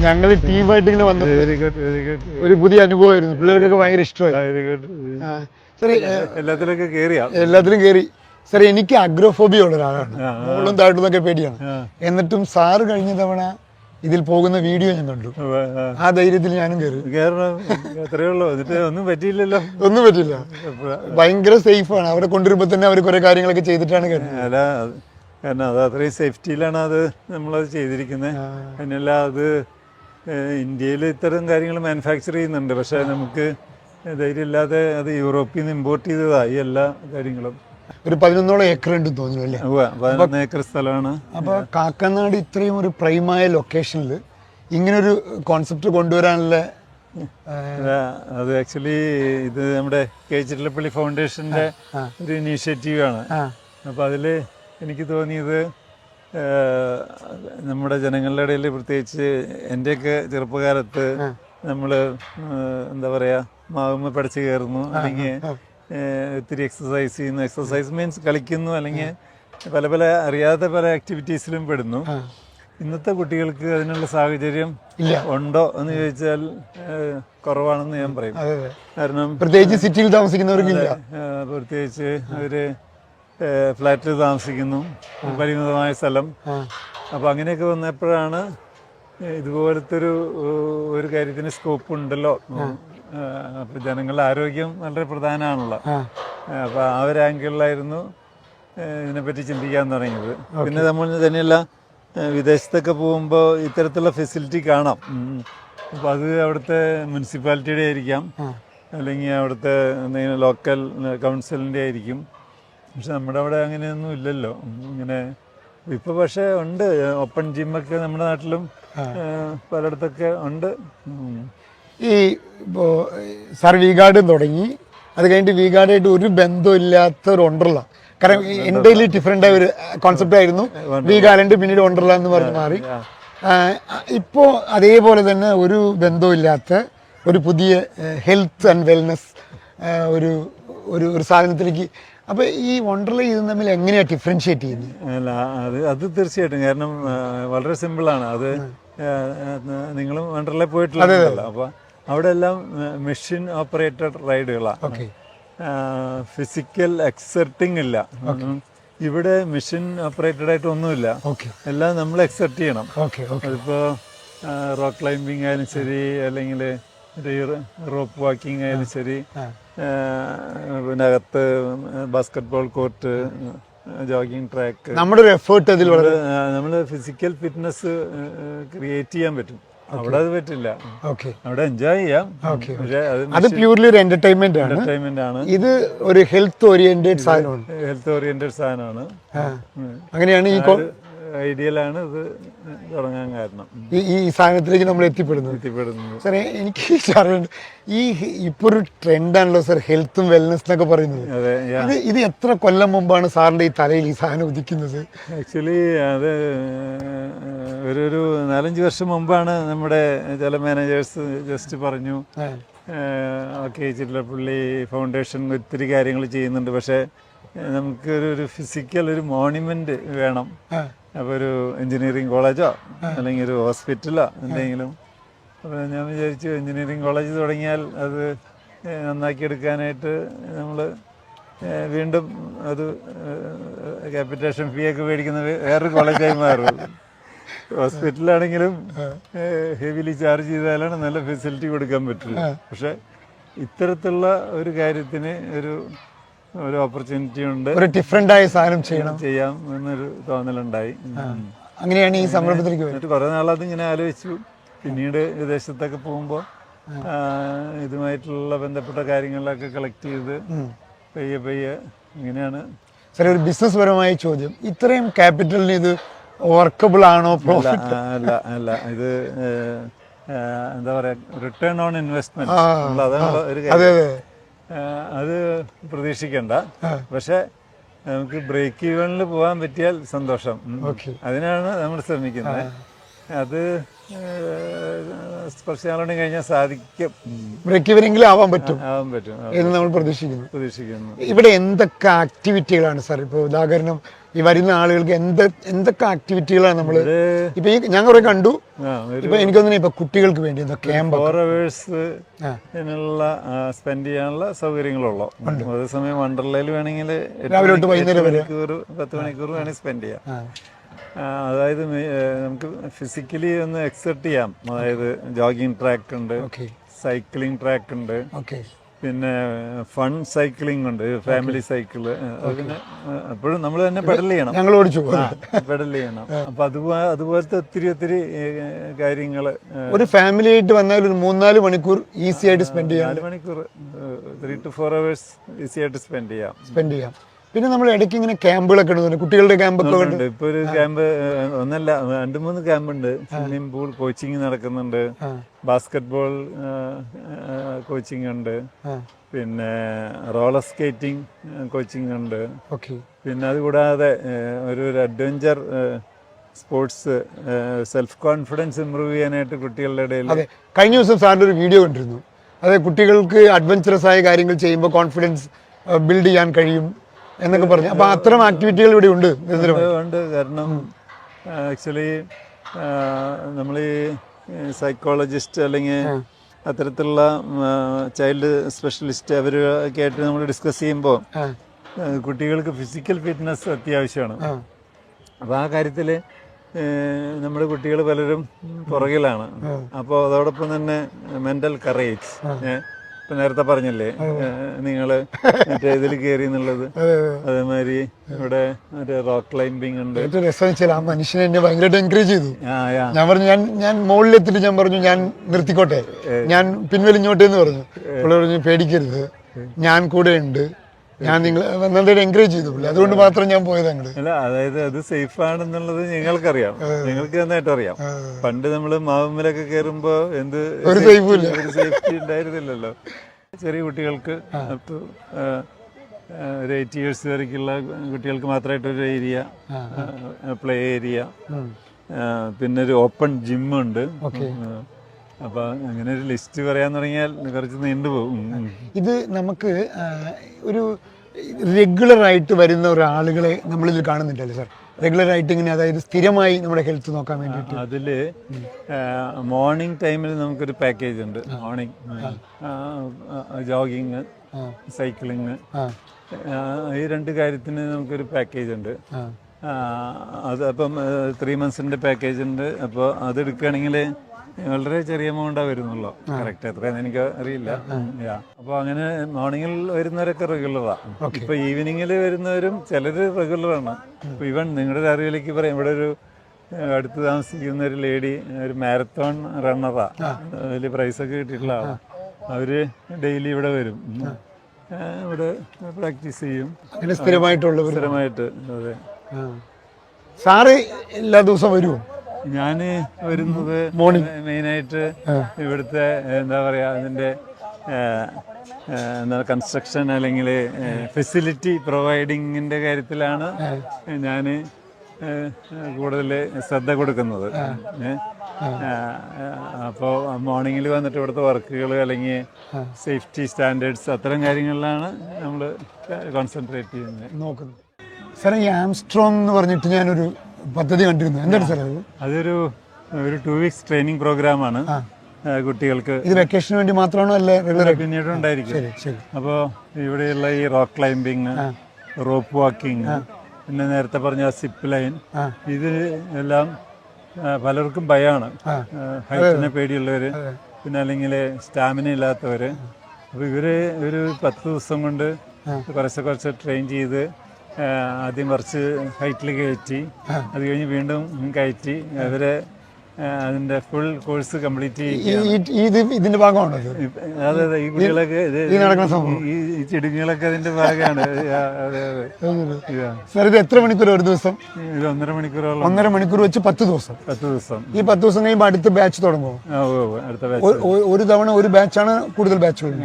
ഞങ്ങൾ ടീമായിട്ട് ഇങ്ങനെ വന്നു. Very good, very good. ഒരു പുതിയ അനുഭവമായിരുന്നു. പിള്ളേർക്കൊക്കെ ഭയങ്കര ഇഷ്ടമായി. Very good. സാറേ എല്ലാത്തിലൊക്കെ കയറിയാ? എല്ലാത്തിലും കയറി. സാറേ എനിക്ക് അഗ്രോഫോബിയ ഉള്ള ഒരാളാണ്. മുകളിലും താഴ്ത്തുന്നൊക്കെ പേടിയാണ്. എന്നിട്ടും സാറ് കഴിഞ്ഞ തവണ ഇതിൽ പോകുന്ന വീഡിയോ ഞാൻ കണ്ടു. ആ ധൈര്യത്തിൽ ഞാനും കയറി. അത്രേ ഉള്ളൂ. എന്നിട്ട് ഒന്നും പറ്റിയില്ലല്ലോ? ഒന്നും പറ്റില്ല. ഭയങ്കര സേഫാണ്. അവിടെ കൊണ്ടുവരുമ്പോ തന്നെ അവർ കുറെ കാര്യങ്ങളൊക്കെ ചെയ്തിട്ടാണ് കയറുന്നത്. അല്ല, കാരണം അത് അത്രയും സേഫ്റ്റിയിലാണ് അത് നമ്മളത് ചെയ്തിരിക്കുന്നത്. അതിനല്ല, അത് ഇന്ത്യയിൽ ഇത്തരം കാര്യങ്ങൾ മാനുഫാക്ചർ ചെയ്യുന്നുണ്ട്. പക്ഷെ നമുക്ക് ധൈര്യമില്ലാതെ അത് യൂറോപ്പിൽ നിന്ന് ഇമ്പോർട്ട് ചെയ്തതാണ് ഈ എല്ലാ കാര്യങ്ങളും. ഒരു 11 ഏക്കർ ഉണ്ടെന്ന് തോന്നുന്നു അല്ലേ? 11 ഏക്കർ സ്ഥലമാണ്. അപ്പോൾ കാക്കനാട് ഇത്രയും ഒരു പ്രൈമായ ലൊക്കേഷനിൽ ഇങ്ങനൊരു കോൺസെപ്റ്റ് കൊണ്ടുവരാനുള്ള അത് ആക്ച്വലി ഇത് നമ്മുടെ കേച്ചിറപ്പള്ളി ഫൗണ്ടേഷന്റെ ഒരു ഇനീഷ്യേറ്റീവാണ്. അപ്പോൾ അതിൽ എനിക്ക് തോന്നിയത് നമ്മുടെ ജനങ്ങളുടെ ഇടയിൽ, പ്രത്യേകിച്ച് എൻ്റെയൊക്കെ ചെറുപ്പകാലത്ത് നമ്മൾ എന്താ പറയുക, മാവുമ്മ പഠിച്ച് കയറുന്നു, അല്ലെങ്കിൽ ഒത്തിരി എക്സസൈസ് ചെയ്യുന്നു. എക്സസൈസ് മീൻസ് കളിക്കുന്നു, അല്ലെങ്കിൽ പല പല അറിയാത്ത പല ആക്ടിവിറ്റീസിലും പെടുന്നു. ഇന്നത്തെ കുട്ടികൾക്ക് അതിനുള്ള സാഹചര്യം ഉണ്ടോ എന്ന് ചോദിച്ചാൽ കുറവാണെന്ന് ഞാൻ പറയും. കാരണം പ്രത്യേകിച്ച് സിറ്റിയിൽ താമസിക്കുന്നവർക്കില്ല. പ്രത്യേകിച്ച് അവര് ഫ്ലാറ്റിൽ താമസിക്കുന്നു, പരിമിതമായ സ്ഥലം. അപ്പം അങ്ങനെയൊക്കെ വന്നപ്പോഴാണ് ഇതുപോലത്തെ ഒരു കാര്യത്തിന് സ്കോപ്പ് ഉണ്ടല്ലോ. അപ്പം ജനങ്ങളുടെ ആരോഗ്യം വളരെ പ്രധാനമാണല്ലോ. അപ്പം ആ ഒരു ആംഗിളിലായിരുന്നു ഇതിനെപ്പറ്റി ചിന്തിക്കാൻ തുടങ്ങിയത്. പിന്നെ നമ്മൾ തന്നെയല്ല, വിദേശത്തൊക്കെ പോകുമ്പോൾ ഇത്തരത്തിലുള്ള ഫെസിലിറ്റി കാണാം. അപ്പം അത് അവിടുത്തെ മുനിസിപ്പാലിറ്റിയുടെ ആയിരിക്കാം, അല്ലെങ്കിൽ അവിടുത്തെ എന്തെങ്കിലും ലോക്കൽ കൗൺസിലിൻ്റെ ആയിരിക്കും. പക്ഷെ നമ്മുടെ അവിടെ അങ്ങനെയൊന്നും ഇല്ലല്ലോ. ഇങ്ങനെ ഇപ്പോൾ പക്ഷേ ഉണ്ട്. ഓപ്പൺ ജിമ്മൊക്കെ നമ്മുടെ നാട്ടിലും പലയിടത്തൊക്കെ ഉണ്ട്. ഈ ഇപ്പോൾ സാർ വീഗാർഡൻ തുടങ്ങി, അത് കഴിഞ്ഞിട്ട് വീഗാർഡായിട്ട് ഒരു ബന്ധമില്ലാത്ത ഒരു വണ്ടർല. കാരണം എൻ്റെ ഡിഫറെൻ്റ് ആയ ഒരു കോൺസെപ്റ്റ് ആയിരുന്നു വീഗാർഡൻ, പിന്നീട് വണ്ടർല എന്ന് പറഞ്ഞ് മാറി. ഇപ്പോൾ അതേപോലെ തന്നെ ഒരു ബന്ധമില്ലാത്ത ഒരു പുതിയ ഹെൽത്ത് ആൻഡ് വെൽനെസ് ഒരു ഒരു സാധനത്തിലേക്ക്. അപ്പോൾ ഈ വണ്ടർല ഇതും തമ്മിൽ എങ്ങനെയാണ് ഡിഫറൻഷിയേറ്റ് ചെയ്യുന്നത്? അല്ല, അത് തീർച്ചയായിട്ടും. കാരണം വളരെ സിമ്പിളാണ്. അത് നിങ്ങളും വണ്ടർല പോയിട്ടുള്ളതല്ലോ. അപ്പോൾ അവിടെ എല്ലാം മെഷീൻ ഓപ്പറേറ്റഡ് റൈഡുകളാണ്. ഫിസിക്കൽ എക്സർട്ടിങ് ഇല്ല. ഇവിടെ മെഷീൻ ഓപ്പറേറ്റഡ് ആയിട്ട് ഒന്നുമില്ല. എല്ലാം നമ്മൾ എക്സർട്ട് ചെയ്യണം. അതിപ്പോൾ റോക്ക് ക്ലൈംബിങ് ആയാലും ശരി, അല്ലെങ്കിൽ റോപ്പ് വാക്കിംഗ് ആയാലും ശരി, പിന്നെ അകത്ത് ബാസ്കറ്റ്ബോൾ കോർട്ട്, ജോഗിങ് ട്രാക്ക്, നമ്മുടെ ഒരു എഫേർട്ട് അതിൽ നമ്മൾ ഫിസിക്കൽ ഫിറ്റ്നസ് ക്രിയേറ്റ് ചെയ്യാൻ പറ്റും. അവിടെ അത് പറ്റില്ല. അവിടെ എൻജോയ് ചെയ്യാം. അത് പ്യൂർലി ഒരു എന്റർടൈൻമെന്റ് ആണ്. ഇത് ഒരു ഹെൽത്ത് ഓറിയന്റഡ് സാധനമാണ്. ഹെൽത്ത് ഓറിയന്റഡ് സാധനമാണ്. അങ്ങനെയാണ് ഈ ഐഡിയലാണ് ഇത് തുടങ്ങാൻ കാരണം. ഈ സാധനത്തിലേക്ക് നമ്മൾ എത്തിപ്പെടുന്നത്. സാറേ എനിക്ക് അറിയുന്നുണ്ട്, ഈ ഇപ്പൊ ഒരു ട്രെൻഡാണല്ലോ സാർ ഹെൽത്തും വെൽനെസ് എന്നൊക്കെ പറയുന്നത്. ഇത് എത്ര കൊല്ലം മുമ്പാണ് സാറിന്റെ ഈ തലയിൽ ഈ സാധനം ഉദിക്കുന്നത്? ആക്ച്വലി അത് ഒരു 4-5 വർഷം മുമ്പാണ് നമ്മുടെ ചില മാനേജേഴ്സ് ജസ്റ്റ് പറഞ്ഞു, ഓക്കെ ചില്ലപ്പള്ളി ഫൗണ്ടേഷൻ ഒത്തിരി കാര്യങ്ങൾ ചെയ്യുന്നുണ്ട്, പക്ഷേ നമുക്കൊരു ഫിസിക്കൽ ഒരു മോണിമെന്റ് വേണം. അപ്പോൾ ഒരു എഞ്ചിനീയറിംഗ് കോളേജോ അല്ലെങ്കിൽ ഒരു ഹോസ്പിറ്റലോ എന്തെങ്കിലും. അപ്പോൾ ഞാൻ വിചാരിച്ചു എഞ്ചിനീയറിംഗ് കോളേജ് തുടങ്ങിയാൽ അത് നന്നാക്കിയെടുക്കാനായിട്ട് നമ്മൾ വീണ്ടും അത് ക്യാപിറ്റേഷൻ ഫീ ഒക്കെ മേടിക്കുന്ന വേറൊരു കോളേജായി മാറും. ഹോസ്പിറ്റലാണെങ്കിലും ഹെവിലി ചാർജ് ചെയ്താലാണ് നല്ല ഫെസിലിറ്റി കൊടുക്കാൻ പറ്റുള്ളൂ. പക്ഷെ ഇത്തരത്തിലുള്ള ഒരു കാര്യത്തിന് ഒരു ഓപ്പർച്യൂണിറ്റി ഉണ്ട്, ഒരു ഡിഫറെന്റ് ആയ സാധനം ചെയ്യാം എന്നൊരു തോന്നലുണ്ടായി. അങ്ങനെയാണ് ഈ സംരംഭത്തിലേക്ക് എന്നിട്ട് കുറേ നാളത് ഇങ്ങനെ ആലോചിച്ചു. പിന്നീട് വിദേശത്തൊക്കെ പോകുമ്പോൾ ഇതുമായിട്ടുള്ള ബന്ധപ്പെട്ട കാര്യങ്ങളിലൊക്കെ കളക്ട് ചെയ്ത് പയ്യെ ഇങ്ങനെയാണ്. സാർ ഒരു ബിസിനസ് പരമായ ചോദ്യം, ഇത്രയും ക്യാപിറ്റലിന് ഇത് വർക്കബിൾ ആണോ? അല്ല ഇത് എന്താ പറയാ, റിട്ടേൺ ഓൺ ഇൻവെസ്റ്റ്മെന്റ് അതാണ് ഒരു കാര്യം. അത് പ്രതീക്ഷിക്കണ്ട. പക്ഷെ നമുക്ക് ബ്രേക്ക് ഈവനിൽ പോകാൻ പറ്റിയാൽ സന്തോഷം. അതിനാണ് നമ്മൾ ശ്രമിക്കുന്നത്. അത് കുറച്ച് നാളുകൊണ്ട് കഴിഞ്ഞാൽ സാധിക്കും, ബ്രേക്ക് ആവാൻ പറ്റും ആവാൻ പറ്റും എന്ന് നമ്മൾ പ്രതീക്ഷിക്കുന്നു. പ്രതീക്ഷിക്കുന്നു. ഇവിടെ എന്തൊക്കെ ആക്ടിവിറ്റികളാണ് സാർ? ഇപ്പോൾ ഉദാഹരണം ഈ വരുന്ന ആളുകൾക്ക് എന്തൊക്കെ ആക്ടിവിറ്റികളാണ് നമ്മൾ ഇപ്പൊ ഞാൻ കുറെ കണ്ടു. ഇപ്പൊ എനിക്കൊന്നും ഇപ്പൊ കുട്ടികൾക്ക് വേണ്ടി എന്താ ക്യാമ്പ് 4 hours സ്പെൻഡ് ചെയ്യാനുള്ള സൗകര്യങ്ങളുള്ളൂ. അതേസമയം വണ്ടർലയിൽ വേണമെങ്കിൽ രാവിലെ തൊട്ട് വൈകുന്നേരം വരെ 10 മണിക്കൂർ വേണമെങ്കിൽ സ്പെൻഡ് ചെയ്യാം. അതായത് നമുക്ക് ഫിസിക്കലി ഒന്ന് എക്സർട്ട് ചെയ്യാം. അതായത് ജോഗിങ് ട്രാക്ക് ഉണ്ട്, സൈക്ലിംഗ് ട്രാക്ക് ഉണ്ട്, പിന്നെ ഫൺ സൈക്ലിംഗ് ഉണ്ട്, ഫാമിലി സൈക്കിള്. പിന്നെ എപ്പോഴും നമ്മൾ തന്നെ പെഡൽ ചെയ്യണം, ഞങ്ങൾ ഓടിച്ചു പെഡൽ ചെയ്യണം. അപ്പൊ അതുപോലത്തെ ഒത്തിരി കാര്യങ്ങള് ഒരു ഫാമിലി ആയിട്ട് വന്നാൽ ഒരു 3-4 മണിക്കൂർ ഈസി ആയിട്ട് സ്പെൻഡ് ചെയ്യാം. 4 മണിക്കൂർ 3 to 4 hours ഈസി ആയിട്ട് സ്പെൻഡ് ചെയ്യാം. പിന്നെ നമ്മൾ ഇടയ്ക്ക് ഇങ്ങനെ ക്യാമ്പുകളൊക്കെ ഉണ്ട്, കുട്ടികളുടെ ക്യാമ്പൊക്കെ ഉണ്ട്. ഇപ്പൊ ഒരു ക്യാമ്പ് ഒന്നല്ല 2-3 ക്യാമ്പുണ്ട്. സ്വിമ്മിംഗ് പൂൾ കോച്ചിങ് നടക്കുന്നുണ്ട്, ബാസ്കറ്റ്ബോൾ കോച്ചിങ് ഉണ്ട്, പിന്നെ റോളർ സ്കേറ്റിംഗ് കോച്ചിങ് ഉണ്ട്. പിന്നെ അതുകൂടാതെ ഒരു adventure sports self confidence improve ചെയ്യാനായിട്ട് കുട്ടികളുടെ ഇടയിൽ. അതെ, കഴിഞ്ഞ ദിവസം സാറിന്റെ ഒരു വീഡിയോ കണ്ടിരുന്നു. അതെ, കുട്ടികൾക്ക് അഡ്വഞ്ചറസ് ആയ കാര്യങ്ങൾ ചെയ്യുമ്പോൾ കോൺഫിഡൻസ് ബിൽഡ് ചെയ്യാൻ കഴിയും എന്നൊക്കെ പറഞ്ഞു. അപ്പൊ അത്തരം ആക്ടിവിറ്റികൾ ഇവിടെ ഉണ്ട്. കാരണം ആക്ച്വലി നമ്മൾ ഈ സൈക്കോളജിസ്റ്റ് അല്ലെങ്കിൽ അത്തരത്തിലുള്ള ചൈൽഡ് സ്പെഷ്യലിസ്റ്റ് അവരൊക്കെ ആയിട്ട് നമ്മൾ ഡിസ്കസ് ചെയ്യുമ്പോൾ കുട്ടികൾക്ക് ഫിസിക്കൽ ഫിറ്റ്നസ് അത്യാവശ്യമാണ്. അപ്പോൾ ആ കാര്യത്തിൽ നമ്മുടെ കുട്ടികൾ പലരും പുറകിലാണ്. അപ്പോൾ അതോടൊപ്പം തന്നെ മെന്റൽ കറേജ്, ഇപ്പൊ നേരത്തെ പറഞ്ഞല്ലേ നിങ്ങൾ മറ്റേ ഇതിൽ കയറി എന്നുള്ളത്, അതേമാതിരി ഇവിടെ മറ്റേ റോക്ക് ക്ലൈംബിംഗ് ഉണ്ട്. ആ മനുഷ്യനെ എന്നെ ഭയങ്കരമായിട്ട് എൻകറേജ് ചെയ്തു. ഞാൻ പറഞ്ഞു ഞാൻ മുകളിലെത്തിട്ട് ഞാൻ പറഞ്ഞു ഞാൻ നിർത്തിക്കോട്ടെ, ഞാൻ പിൻവലിഞ്ഞോട്ടെ എന്ന് പറഞ്ഞു. പറഞ്ഞു പേടിക്കരുത്, ഞാൻ കൂടെ ഉണ്ട്, ഞാൻ നിങ്ങൾ നന്നായിട്ട് എൻകറേജ് ചെയ്തു. അതുകൊണ്ട് മാത്രം ഞാൻ പോയത് അങ്ങോട്ട്. അല്ല, അതായത് അത് സേഫ് ആണെന്നുള്ളത് ഞങ്ങൾക്കറിയാം, ഞങ്ങൾക്ക് നന്നായിട്ട് അറിയാം. പണ്ട് നമ്മള് മാവുമ്മലൊക്കെ കയറുമ്പോ ഒരു സേഫ്റ്റി ഉണ്ടായിരുന്നില്ലല്ലോ. ചെറിയ കുട്ടികൾക്ക് ഒരു 8 years വരയ്ക്കുള്ള കുട്ടികൾക്ക് മാത്രമായിട്ടൊരു ഏരിയ, പ്ലേ ഏരിയ, പിന്നെ ഒരു ഓപ്പൺ ജിമ്മുണ്ട്. അപ്പൊ അങ്ങനെ ഒരു ലിസ്റ്റ് പറയാൻ തുടങ്ങിയാൽ കുറച്ച് നീണ്ടുപോകും. ഇത് നമുക്ക് ഒരു റെഗുലർ ആയിട്ട് വരുന്ന ഒരാളുകളെ നമ്മളിത് കാണുന്നുണ്ടല്ലേ സാർ? റെഗുലർ ആയിട്ട് ഇങ്ങനെ, അതായത് സ്ഥിരമായി നമ്മുടെ ഹെൽത്ത് നോക്കാൻ വേണ്ടിയിട്ട്. അതില് മോർണിംഗ് ടൈമിൽ നമുക്കൊരു പാക്കേജ് ഉണ്ട്. മോർണിംഗ് ജോഗിങ്, സൈക്ലിങ്, ഈ 2 കാര്യത്തിന് നമുക്കൊരു പാക്കേജ് ഉണ്ട്. അത് അപ്പം 3 months പാക്കേജ് ഉണ്ട്. അപ്പോൾ അത് എടുക്കുകയാണെങ്കിൽ വളരെ ചെറിയ എമൗണ്ടാ വരുന്നുള്ളൂ. കറക്റ്റ് എത്രയാന്ന് എനിക്ക് അറിയില്ല. അപ്പോൾ അങ്ങനെ മോർണിംഗിൽ വരുന്നവരൊക്കെ റെഗുലറാ. ഇപ്പൊ ഈവനിങ്ങിൽ വരുന്നവരും ചിലര് റെഗുലറാണ്. ഇപ്പൊ ഇവൻ നിങ്ങളുടെ അറിവിലേക്ക് പറയാം, ഇവിടെ ഒരു അടുത്ത് താമസിക്കുന്ന ഒരു ലേഡി ഒരു മാരത്തോൺ റണ്ണറാ, അതിൽ പ്രൈസൊക്കെ കിട്ടിയിട്ടുള്ള ആളാണ്. അവര് ഡെയിലി ഇവിടെ വരും, ഇവിടെ പ്രാക്ടീസ് ചെയ്യും സ്ഥിരമായിട്ട്. അതെ. സാറ് എല്ലാ ദിവസവും വരുമോ? ഞാന് വരുന്നത് മെയിനായിട്ട് ഇവിടുത്തെ എന്താ പറയാ, അതിന്റെ എന്താ കൺസ്ട്രക്ഷൻ അല്ലെങ്കിൽ ഫെസിലിറ്റി പ്രൊവൈഡിങ്ങിന്റെ കാര്യത്തിലാണ് ഞാൻ കൂടുതൽ ശ്രദ്ധ കൊടുക്കുന്നത്. അപ്പോൾ മോർണിംഗിൽ വന്നിട്ട് ഇവിടുത്തെ വർക്കുകൾ അല്ലെങ്കിൽ സേഫ്റ്റി സ്റ്റാൻഡേർഡ്സ് അത്തരം കാര്യങ്ങളിലാണ് നമ്മൾ കോൺസെൻട്രേറ്റ് ചെയ്യുന്നത്, നോക്കുന്നത്. സാറേ, ഈ ആംസ്ട്രോങ് എന്ന് പറഞ്ഞിട്ട് ഞാനൊരു പദ്ധതി കണ്ടിരുന്നു. എന്താണ് സാർ അത്? അതൊരു 2 weeks ട്രെയിനിങ് പ്രോഗ്രാമാണ് കുട്ടികൾക്ക്. ഇത് വെക്കേഷന് വേണ്ടി മാത്രമാണോ അല്ലേ പിന്നീട് ഉണ്ടായിരിക്കും? അപ്പോൾ ഇവിടെയുള്ള ഈ റോക്ക് ക്ലൈംബിങ്, റോപ്പ് വാക്കിംഗ്, പിന്നെ നേരത്തെ പറഞ്ഞ സിപ്പ് ലൈൻ, ഇത് എല്ലാം പലർക്കും ഭയമാണ്. ഹൈറ്റിനെ പേടിയുള്ളവര്, പിന്നെ അല്ലെങ്കിൽ സ്റ്റാമിന ഇല്ലാത്തവര്. അപ്പോൾ ഇവര് ഒരു 10 ദിവസം കൊണ്ട് കുറച്ച് ട്രെയിൻ ചെയ്ത് ആദ്യം കുറച്ച് ഹൈറ്റിൽ കയറ്റി, അത് കഴിഞ്ഞ് വീണ്ടും കയറ്റി അവരെ അതിന്റെ ഫുൾ കോഴ്സ് കംപ്ലീറ്റ് ഇതിന്റെ ഭാഗമാണ്. അതെ, ഈ കുട്ടികളൊക്കെ ഈ ചെടികളൊക്കെ അതിന്റെ ഭാഗമാണ്. സാർ, ഇത് എത്ര മണിക്കൂർ ഒരു ദിവസം? ഇത് 1.5 മണിക്കൂറോളം. 1.5 മണിക്കൂർ വെച്ച് 10 ദിവസം. ഈ 10 ദിവസം കഴിയുമ്പോൾ അടുത്ത ബാച്ച് തുടങ്ങുമോ? അടുത്ത ബാച്ച് ഒരു തവണ ഒരു ബാച്ചാണ്, കൂടുതൽ ബാച്ചുകൾ?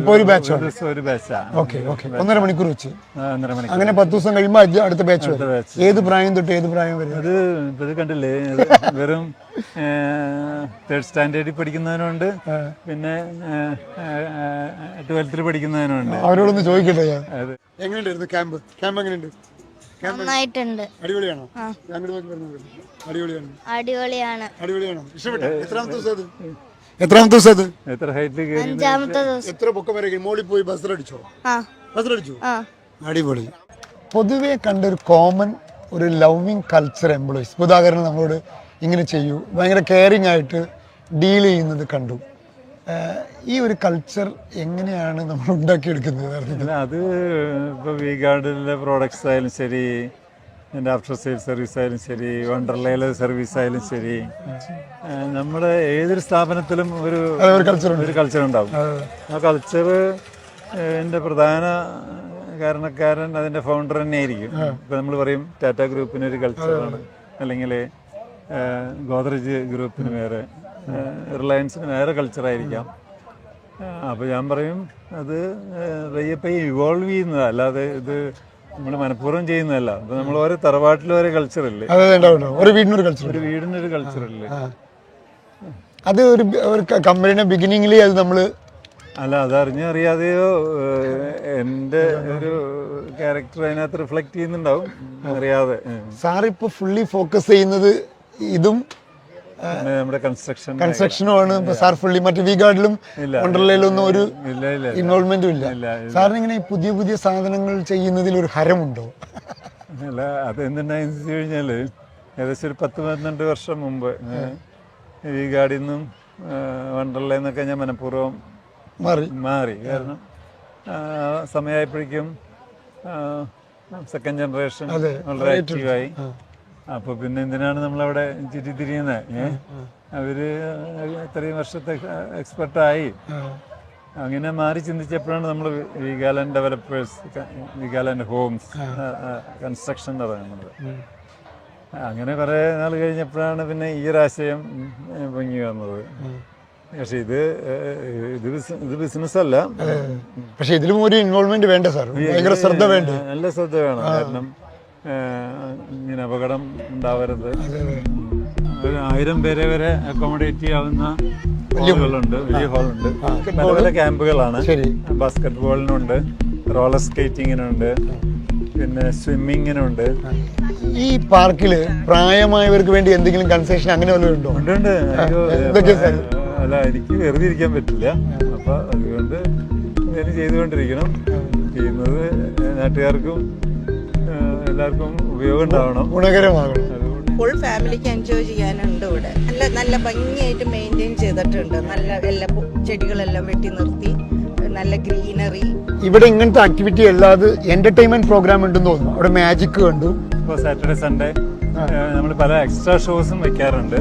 ഇപ്പൊ ഒരു ബാച്ചാണ്. ഓക്കെ. 1.5 മണിക്കൂർ വെച്ച് അങ്ങനെ 10 ദിവസം കഴിയുമ്പോൾ അടുത്ത ബാച്ച്. ഏത് പ്രായം തൊട്ട് ഏത് പ്രായം വരെ? അത് കണ്ടില്ലേ, വെറും തേർഡ് സ്റ്റാൻഡേർഡിൽ പഠിക്കുന്നവനുണ്ട്, പിന്നെ 12th പഠിക്കുന്നവനുണ്ട്. അവരോടൊന്ന് ചോദിക്കട്ടെ ഞാൻ. അത് എങ്ങനെയുണ്ടായിരുന്നു ക്യാമ്പ്? ക്യാമ്പ് എങ്ങനെയുണ്ട്? നന്നായിട്ടുണ്ട്. അടിപൊളിയാണോ? അടിപൊളിയാണ്. അടിപൊളിയാണ്. അടിപൊളിയാണോ? ഇഷ്ടപ്പെട്ടു? എത്രാമത്തെ ദിവസം അത്? എത്രാമത്തെ ദിവസം അത്? എത്ര ഹൈറ്റിൽ കയറി? 5ാമത്തെ ദിവസം. എത്ര പൊക്കം വരെ മോളിൽ പോയി ബസ്സിലടിച്ചോ? ആ ബസ്സിലടിച്ചു. ആ അടിപൊളി. പൊതുവെ കണ്ടൊരു കോമൺ ഒരു ലവിങ് കൾച്ചർ എംപ്ലോയീസ് ഉദാഹരണം നമ്മളോട് ഇങ്ങനെ ചെയ്യൂ, ഭയങ്കര കെയറിങ് ആയിട്ട് ഡീൽ ചെയ്യുന്നത് കണ്ടു. ഈ ഒരു കൾച്ചർ എങ്ങനെയാണ് നമ്മൾ ഉണ്ടാക്കിയെടുക്കുന്നത്? അല്ല, അത് ഇപ്പോൾ വി ഗാർഡിലെ പ്രോഡക്ട്സ് ആയാലും ശരി, എൻ്റെ ആഫ്റ്റർ സെയിൽ സർവീസ് ആയാലും ശരി, വണ്ടർലയിലെ സർവീസ് ആയാലും ശരി, നമ്മുടെ ഏതൊരു സ്ഥാപനത്തിലും ഒരു കൾച്ചർ ഉണ്ടാവും. ആ കൾച്ചർ എൻ്റെ പ്രധാന കാരണക്കാരൻ അതിൻ്റെ ഫൗണ്ടർ തന്നെ ആയിരിക്കും. ഇപ്പം നമ്മൾ പറയും ടാറ്റ ഗ്രൂപ്പിന് ഒരു കൾച്ചറാണ്, അല്ലെങ്കിൽ ഗോദ്രേജ് ഗ്രൂപ്പിന് വേറെ, റിലയൻസിന് വേറെ കൾച്ചറായിരിക്കാം. അപ്പോൾ ഞാൻ പറയും അത് പയ്യെ ഇവോൾവ് ചെയ്യുന്നതാണ്, അല്ലാതെ ഇത് നമ്മൾ മനഃപൂർവ്വം ചെയ്യുന്നതല്ല. അപ്പോൾ നമ്മൾ ഓരോ തറവാട്ടിലും ഓരോ കൾച്ചറല്ലേ, ഒരു വീടിനൊരു കൾച്ചറല്ലേ. അത് ഒരു കമ്പനിയുടെ ബിഗിനിങ്ങിൽ അത് നമ്മൾ അല്ല, അതറിഞ്ഞറിയാതെയോ എൻ്റെ ഒരു ക്യാരക്ടർ അതിനകത്ത് റിഫ്ലക്ട് ചെയ്യുന്നുണ്ടാവും അറിയാതെ. സാറിപ്പോ ഫുള്ളി ഫോക്കസ് ചെയ്യുന്നത് ഇതും നമ്മുടെ കൺസ്ട്രക്ഷനുമാണ്. സാർ ഫുള്ളി മറ്റു വി ഗാർഡിലും വണ്ടർലയിലൊന്നും ഒരു ഇൻവോൾവ്മെന്റും ഇല്ല. സാറിന് ഇങ്ങനെ പുതിയ പുതിയ സാധനങ്ങൾ ചെയ്യുന്നതിൽ ഒരു ഹരമുണ്ടോ? അല്ല, അതെന്തുണ്ടായെന്ന് വെച്ച് കഴിഞ്ഞാൽ ഏകദേശം ഒരു 10-12 വർഷം മുമ്പ് വി ഗാർഡിൽ നിന്നും വണ്ടർലയിൽ നിന്നൊക്കെ ഞാൻ മനഃപൂർവ്വം മാറി. കാരണം സമയമായപ്പോഴേക്കും സെക്കൻഡ് ജനറേഷൻ വളരെ ആക്റ്റീവായി. അപ്പോൾ പിന്നെ എന്തിനാണ് നമ്മളവിടെ തിരിയുന്നത്? അവര് ഇത്രയും വർഷത്തെ എക്സ്പെർട്ടായി. അങ്ങനെ മാറി ചിന്തിച്ചപ്പോഴാണ് നമ്മൾ വിഗാലൻഡ് ഡെവലപ്പേഴ്സ്, വിഗാലൻഡ് ഹോംസ് കൺസ്ട്രക്ഷൻ തുടങ്ങുന്നത്. അങ്ങനെ കുറേ നാൾ കഴിഞ്ഞപ്പോഴാണ് പിന്നെ ഈ ഒരാശയം പൊങ്ങി വന്നത്. പക്ഷെ ഇത് ബിസിനസ് അല്ല. പക്ഷെ ഇതിലും ഒരു ഇൻവോൾവ്മെന്റ് വേണ്ട സാർ, ഭയങ്കര ശ്രദ്ധ വേണ്ട. നല്ല ശ്രദ്ധ വേണം. കാരണം ഇങ്ങനെ അപകടം ഉണ്ടാവരുത്. 1000 പേരെ വരെ അക്കോമഡേറ്റ് ചെയ്യാവുന്ന ഹോളുകളുണ്ട്, വലിയ ഹോളുണ്ട്. പല പല ക്യാമ്പുകളാണ്. ബാസ്കറ്റ് ബോളിനുണ്ട്, റോളർ സ്കേറ്റിങ്ങിനുണ്ട്, പിന്നെ സ്വിമ്മിങ്ങിനുണ്ട്. ഈ പാർക്കില് പ്രായമായവർക്ക് വേണ്ടി എന്തെങ്കിലും കൺസെഷൻ അങ്ങനെ വല്ലതും ഉണ്ടോ? ഉണ്ട്. അല്ല, എനിക്ക് വെറുതെ ഇരിക്കാൻ പറ്റില്ല. അപ്പൊ അതുകൊണ്ട് ഞാൻ ചെയ്തുകൊണ്ടിരിക്കണം. ചെയ്യുന്നത് നാട്ടുകാർക്കും എല്ലാവർക്കും ഉപയോഗം ഉണ്ടാവണം, ഗുണകരമാകണം. ഫുൾ ഫാമിലിക്ക് എൻജോയ് ചെയ്യാനുണ്ട് ഇവിടെ. നല്ല ഭംഗിയായിട്ട് മെയിൻറ്റെയിൻ ചെയ്തിട്ടുണ്ട്. നല്ല എല്ലാ ചെടികളെല്ലാം വെട്ടി നിർത്തി, നല്ല ഗ്രീനറി. ഇവിടെ ഇങ്ങനത്തെ ആക്ടിവിറ്റി അല്ലാതെ എന്റർടൈൻമെന്റ് പ്രോഗ്രാം ഉണ്ടെന്ന് തോന്നുന്നു. അവിടെ മാജിക് കണ്ടു. ഇപ്പോൾ സാറ്റർഡേ സൺഡേ നമ്മൾ പല എക്സ്ട്രാ ഷോസും വെക്കാറുണ്ട്.